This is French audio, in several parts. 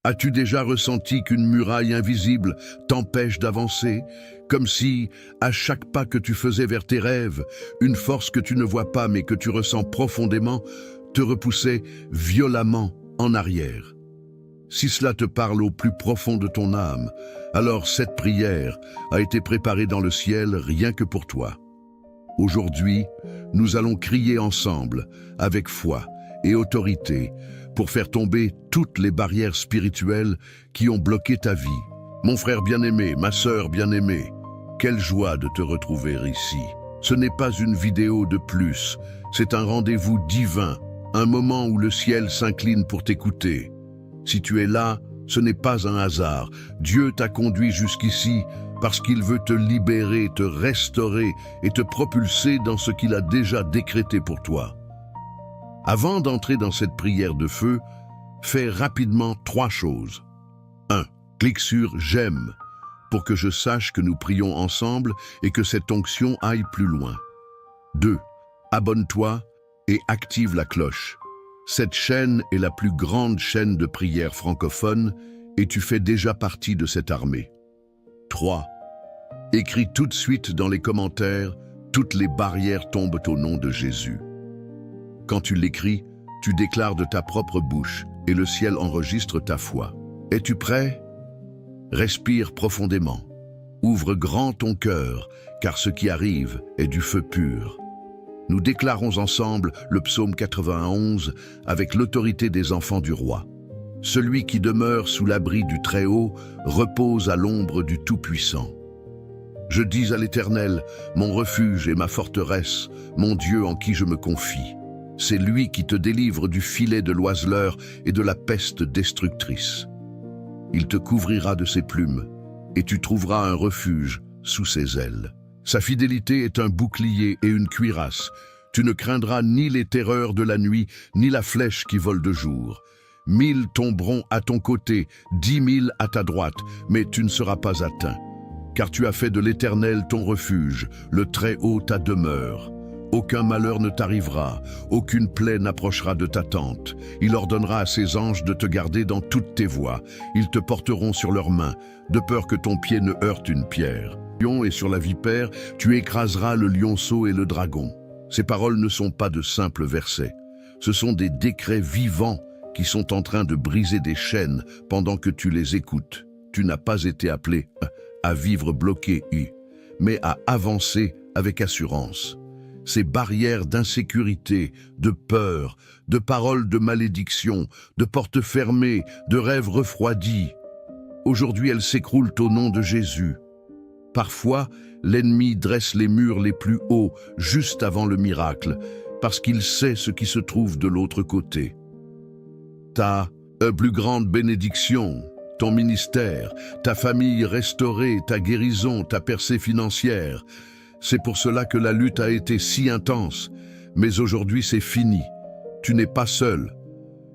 As-tu déjà ressenti qu'une muraille invisible t'empêche d'avancer, comme si, à chaque pas que tu faisais vers tes rêves, une force que tu ne vois pas mais que tu ressens profondément te repoussait violemment en arrière? Si cela te parle au plus profond de ton âme, alors cette prière a été préparée dans le ciel rien que pour toi. Aujourd'hui, nous allons crier ensemble, avec foi et autorité, pour faire tomber toutes les barrières spirituelles qui ont bloqué ta vie. Mon frère bien-aimé, ma sœur bien-aimée, quelle joie de te retrouver ici. Ce n'est pas une vidéo de plus, c'est un rendez-vous divin, un moment où le ciel s'incline pour t'écouter. Si tu es là, ce n'est pas un hasard. Dieu t'a conduit jusqu'ici parce qu'il veut te libérer, te restaurer et te propulser dans ce qu'il a déjà décrété pour toi. Avant d'entrer dans cette prière de feu, fais rapidement 3 choses. 1. Clique sur « J'aime » pour que je sache que nous prions ensemble et que cette onction aille plus loin. 2. Abonne-toi et active la cloche. Cette chaîne est la plus grande chaîne de prière francophone et tu fais déjà partie de cette armée. 3. Écris tout de suite dans les commentaires « Toutes les barrières tombent au nom de Jésus ». Quand tu l'écris, tu déclares de ta propre bouche et le ciel enregistre ta foi. Es-tu prêt? Respire profondément. Ouvre grand ton cœur, car ce qui arrive est du feu pur. Nous déclarons ensemble le psaume 91 avec l'autorité des enfants du roi. Celui qui demeure sous l'abri du Très-Haut repose à l'ombre du Tout-Puissant. Je dis à l'Éternel, mon refuge et ma forteresse, mon Dieu en qui je me confie. C'est lui qui te délivre du filet de l'oiseleur et de la peste destructrice. Il te couvrira de ses plumes, et tu trouveras un refuge sous ses ailes. Sa fidélité est un bouclier et une cuirasse. Tu ne craindras ni les terreurs de la nuit, ni la flèche qui vole de jour. 1000 tomberont à ton côté, 10 000 à ta droite, mais tu ne seras pas atteint. Car tu as fait de l'Éternel ton refuge, le Très-Haut ta demeure. Aucun malheur ne t'arrivera, aucune plaie n'approchera de ta tente. Il ordonnera à ses anges de te garder dans toutes tes voies. Ils te porteront sur leurs mains, de peur que ton pied ne heurte une pierre. Et sur la vipère, tu écraseras le lionceau et le dragon. Ces paroles ne sont pas de simples versets. Ce sont des décrets vivants qui sont en train de briser des chaînes pendant que tu les écoutes. Tu n'as pas été appelé à vivre bloqué, mais à avancer avec assurance. Ces barrières d'insécurité, de peur, de paroles de malédiction, de portes fermées, de rêves refroidis, aujourd'hui elles s'écroulent au nom de Jésus. Parfois, l'ennemi dresse les murs les plus hauts juste avant le miracle, parce qu'il sait ce qui se trouve de l'autre côté. Ta plus grande bénédiction, ton ministère, ta famille restaurée, ta guérison, ta percée financière, c'est pour cela que la lutte a été si intense, mais aujourd'hui c'est fini. Tu n'es pas seul.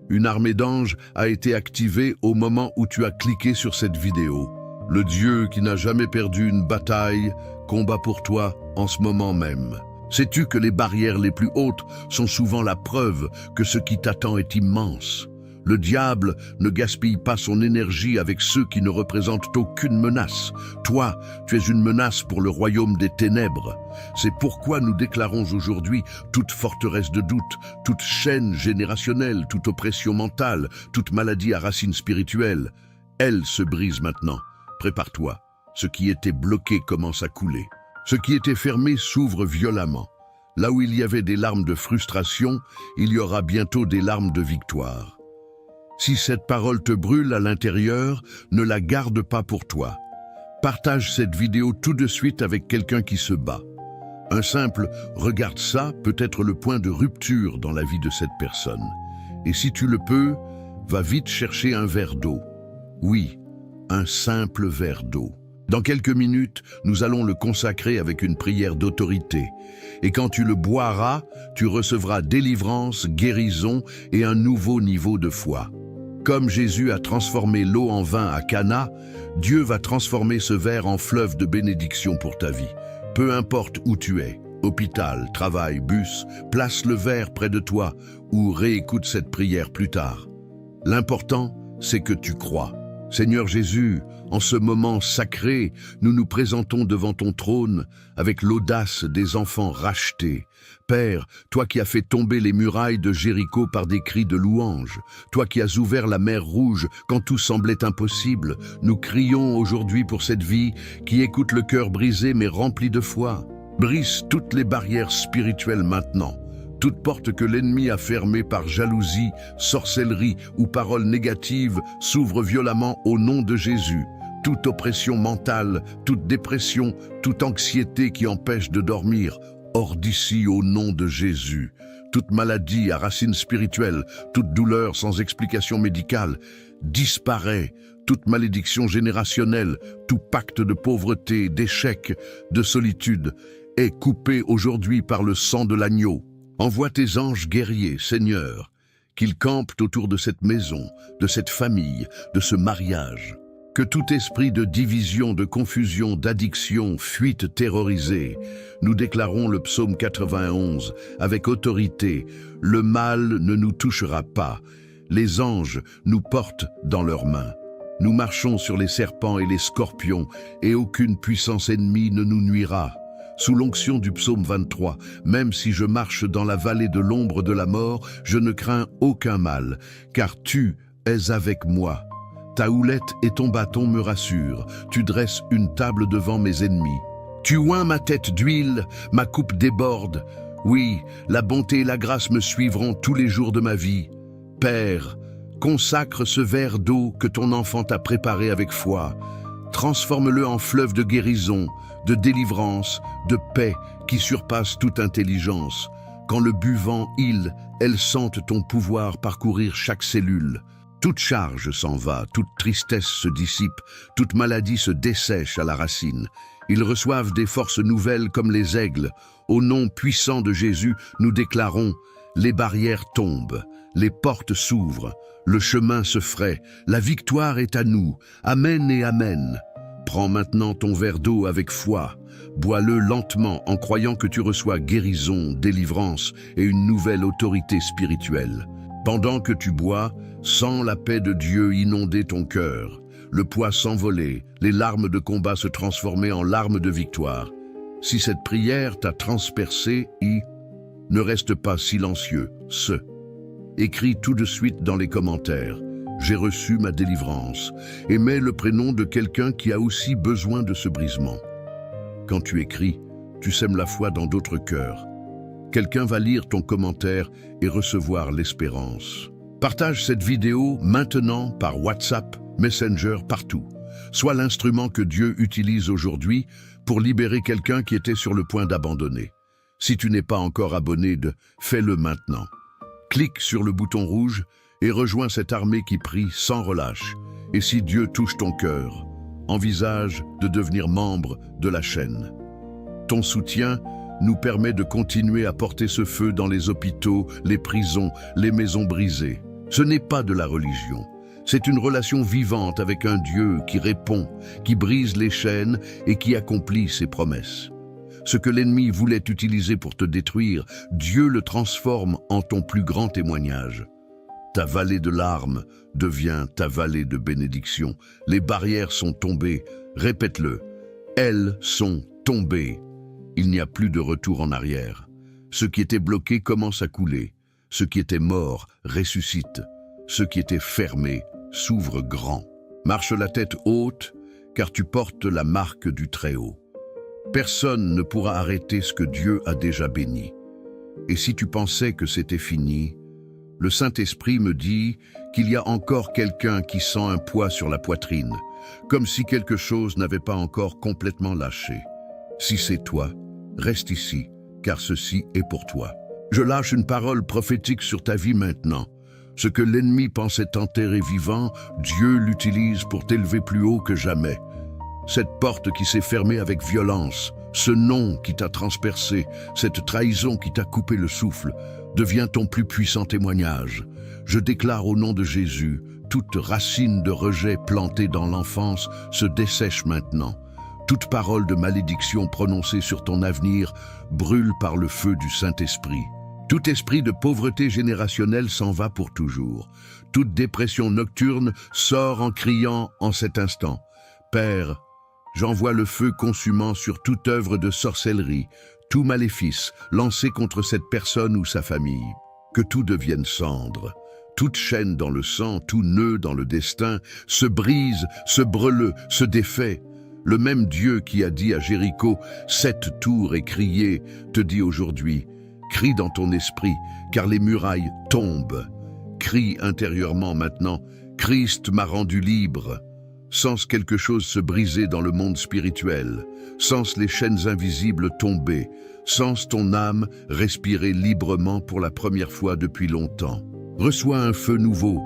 Une armée d'anges a été activée au moment où tu as cliqué sur cette vidéo. Le Dieu qui n'a jamais perdu une bataille combat pour toi en ce moment même. Sais-tu que les barrières les plus hautes sont souvent la preuve que ce qui t'attend est immense? Le diable ne gaspille pas son énergie avec ceux qui ne représentent aucune menace. Toi, tu es une menace pour le royaume des ténèbres. C'est pourquoi nous déclarons aujourd'hui toute forteresse de doute, toute chaîne générationnelle, toute oppression mentale, toute maladie à racines spirituelles. Elle se brise maintenant. Prépare-toi. Ce qui était bloqué commence à couler. Ce qui était fermé s'ouvre violemment. Là où il y avait des larmes de frustration, il y aura bientôt des larmes de victoire. Si cette parole te brûle à l'intérieur, ne la garde pas pour toi. Partage cette vidéo tout de suite avec quelqu'un qui se bat. Un simple « regarde ça » peut être le point de rupture dans la vie de cette personne. Et si tu le peux, va vite chercher un verre d'eau. Oui, un simple verre d'eau. Dans quelques minutes, nous allons le consacrer avec une prière d'autorité. Et quand tu le boiras, tu recevras délivrance, guérison et un nouveau niveau de foi. Comme Jésus a transformé l'eau en vin à Cana, Dieu va transformer ce verre en fleuve de bénédiction pour ta vie. Peu importe où tu es, hôpital, travail, bus, place le verre près de toi ou réécoute cette prière plus tard. L'important, c'est que tu crois. Seigneur Jésus, en ce moment sacré, nous nous présentons devant ton trône avec l'audace des enfants rachetés. Père, toi qui as fait tomber les murailles de Jéricho par des cris de louange, toi qui as ouvert la mer Rouge quand tout semblait impossible, nous crions aujourd'hui pour cette vie qui écoute le cœur brisé mais rempli de foi. Brise toutes les barrières spirituelles maintenant. Toute porte que l'ennemi a fermée par jalousie, sorcellerie ou paroles négatives s'ouvre violemment au nom de Jésus. Toute oppression mentale, toute dépression, toute anxiété qui empêche de dormir, hors d'ici au nom de Jésus. Toute maladie à racines spirituelles, toute douleur sans explication médicale, disparaît. Toute malédiction générationnelle, tout pacte de pauvreté, d'échec, de solitude, est coupé aujourd'hui par le sang de l'agneau. Envoie tes anges guerriers, Seigneur, qu'ils campent autour de cette maison, de cette famille, de ce mariage. Que tout esprit de division, de confusion, d'addiction, fuite terrorisée, nous déclarons le psaume 91 avec autorité. Le mal ne nous touchera pas. Les anges nous portent dans leurs mains. Nous marchons sur les serpents et les scorpions, et aucune puissance ennemie ne nous nuira. Sous l'onction du psaume 23, même si je marche dans la vallée de l'ombre de la mort, je ne crains aucun mal, car tu es avec moi. Ta houlette et ton bâton me rassurent, tu dresses une table devant mes ennemis. Tu oins ma tête d'huile, ma coupe déborde. Oui, la bonté et la grâce me suivront tous les jours de ma vie. Père, consacre ce verre d'eau que ton enfant t'a préparé avec foi. Transforme-le en fleuve de guérison, de délivrance, de paix qui surpasse toute intelligence. Quand le buvant, elles sentent ton pouvoir parcourir chaque cellule. Toute charge s'en va, toute tristesse se dissipe, toute maladie se dessèche à la racine. Ils reçoivent des forces nouvelles comme les aigles. Au nom puissant de Jésus, nous déclarons, les barrières tombent, les portes s'ouvrent, le chemin se fraie, la victoire est à nous. Amen et amen. Prends maintenant ton verre d'eau avec foi. Bois-le lentement en croyant que tu reçois guérison, délivrance et une nouvelle autorité spirituelle. Pendant que tu bois, sens la paix de Dieu inonder ton cœur. Le poids s'envoler, les larmes de combat se transformer en larmes de victoire. Si cette prière t'a transpercé, ne reste pas silencieux, Écris tout de suite dans les commentaires. J'ai reçu ma délivrance, et mets le prénom de quelqu'un qui a aussi besoin de ce brisement. Quand tu écris, tu sèmes la foi dans d'autres cœurs. Quelqu'un va lire ton commentaire et recevoir l'espérance. Partage cette vidéo maintenant par WhatsApp, Messenger, partout. Sois l'instrument que Dieu utilise aujourd'hui pour libérer quelqu'un qui était sur le point d'abandonner. Si tu n'es pas encore abonné, fais-le maintenant. Clique sur le bouton rouge et rejoins cette armée qui prie sans relâche. Et si Dieu touche ton cœur, envisage de devenir membre de la chaîne. Ton soutien nous permet de continuer à porter ce feu dans les hôpitaux, les prisons, les maisons brisées. Ce n'est pas de la religion. C'est une relation vivante avec un Dieu qui répond, qui brise les chaînes et qui accomplit ses promesses. Ce que l'ennemi voulait utiliser pour te détruire, Dieu le transforme en ton plus grand témoignage. Ta vallée de larmes devient ta vallée de bénédiction. Les barrières sont tombées. Répète-le. Elles sont tombées. Il n'y a plus de retour en arrière. Ce qui était bloqué commence à couler. Ce qui était mort ressuscite. Ce qui était fermé s'ouvre grand. Marche la tête haute, car tu portes la marque du Très-Haut. Personne ne pourra arrêter ce que Dieu a déjà béni. Et si tu pensais que c'était fini, le Saint-Esprit me dit qu'il y a encore quelqu'un qui sent un poids sur la poitrine, comme si quelque chose n'avait pas encore complètement lâché. Si c'est toi, reste ici, car ceci est pour toi. Je lâche une parole prophétique sur ta vie maintenant. Ce que l'ennemi pensait enterrer vivant, Dieu l'utilise pour t'élever plus haut que jamais. Cette porte qui s'est fermée avec violence, ce nom qui t'a transpercé, cette trahison qui t'a coupé le souffle, devient ton plus puissant témoignage. Je déclare au nom de Jésus, toute racine de rejet plantée dans l'enfance se dessèche maintenant. Toute parole de malédiction prononcée sur ton avenir brûle par le feu du Saint-Esprit. Tout esprit de pauvreté générationnelle s'en va pour toujours. Toute dépression nocturne sort en criant en cet instant. Père, j'envoie le feu consumant sur toute œuvre de sorcellerie, tout maléfice lancé contre cette personne ou sa famille. Que tout devienne cendre. Toute chaîne dans le sang, tout nœud dans le destin, se brise, se brûle, se défait. Le même Dieu qui a dit à Jéricho, « 7 tours et crié », te dit aujourd'hui, « Crie dans ton esprit, car les murailles tombent. » Crie intérieurement maintenant, « Christ m'a rendu libre ». Sens quelque chose se briser dans le monde spirituel, sens les chaînes invisibles tomber, sens ton âme respirer librement pour la première fois depuis longtemps. Reçois un feu nouveau,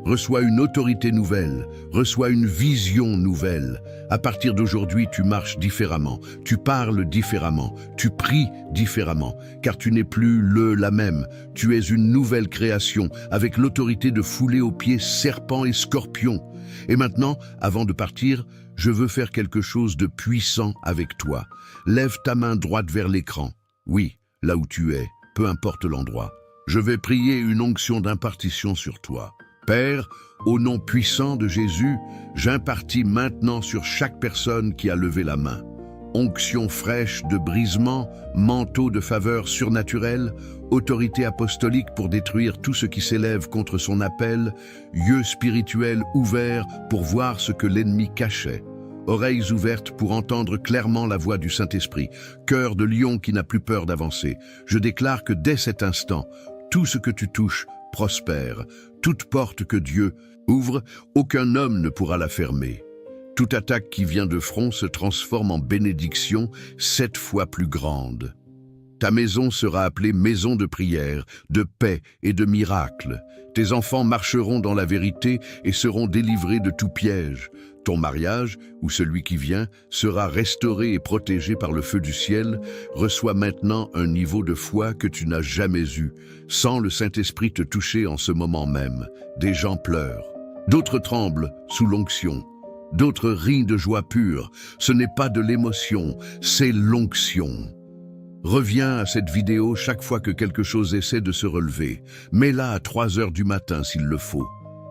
reçois une autorité nouvelle, reçois une vision nouvelle. À partir d'aujourd'hui, tu marches différemment, tu parles différemment, tu pries différemment, car tu n'es plus la même. Tu es une nouvelle création, avec l'autorité de fouler aux pieds serpents et scorpions. Et maintenant, avant de partir, je veux faire quelque chose de puissant avec toi. Lève ta main droite vers l'écran. Oui, là où tu es, peu importe l'endroit. Je vais prier une onction d'impartition sur toi. Père, au nom puissant de Jésus, j'impartis maintenant sur chaque personne qui a levé la main. Onction fraîche de brisement, manteau de faveur surnaturelle, autorité apostolique pour détruire tout ce qui s'élève contre son appel, yeux spirituels ouverts pour voir ce que l'ennemi cachait, oreilles ouvertes pour entendre clairement la voix du Saint-Esprit, cœur de lion qui n'a plus peur d'avancer. Je déclare que dès cet instant, tout ce que tu touches prospère, toute porte que Dieu ouvre, aucun homme ne pourra la fermer. Toute attaque qui vient de front se transforme en bénédiction 7 fois plus grande. Ta maison sera appelée maison de prière, de paix et de miracles. Tes enfants marcheront dans la vérité et seront délivrés de tout piège. Ton mariage, ou celui qui vient, sera restauré et protégé par le feu du ciel. Reçois maintenant un niveau de foi que tu n'as jamais eu. Sens le Saint-Esprit te toucher en ce moment même. Des gens pleurent, d'autres tremblent sous l'onction. D'autres rient de joie pure. Ce n'est pas de l'émotion, c'est l'onction. Reviens à cette vidéo chaque fois que quelque chose essaie de se relever. Mets-la à 3 heures du matin s'il le faut.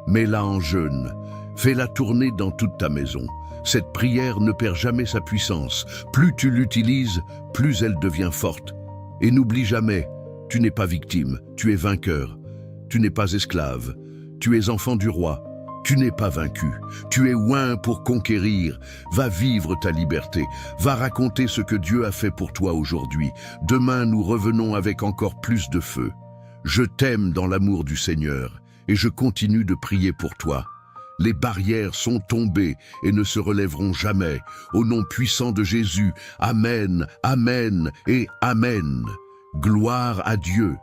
Mets-la en jeûne. Fais-la tourner dans toute ta maison. Cette prière ne perd jamais sa puissance. Plus tu l'utilises, plus elle devient forte. Et n'oublie jamais, tu n'es pas victime, tu es vainqueur. Tu n'es pas esclave, tu es enfant du roi. Tu n'es pas vaincu, tu es oint pour conquérir. Va vivre ta liberté, va raconter ce que Dieu a fait pour toi aujourd'hui. Demain, nous revenons avec encore plus de feu. Je t'aime dans l'amour du Seigneur et je continue de prier pour toi. Les barrières sont tombées et ne se relèveront jamais. Au nom puissant de Jésus, Amen, Amen et Amen. Gloire à Dieu.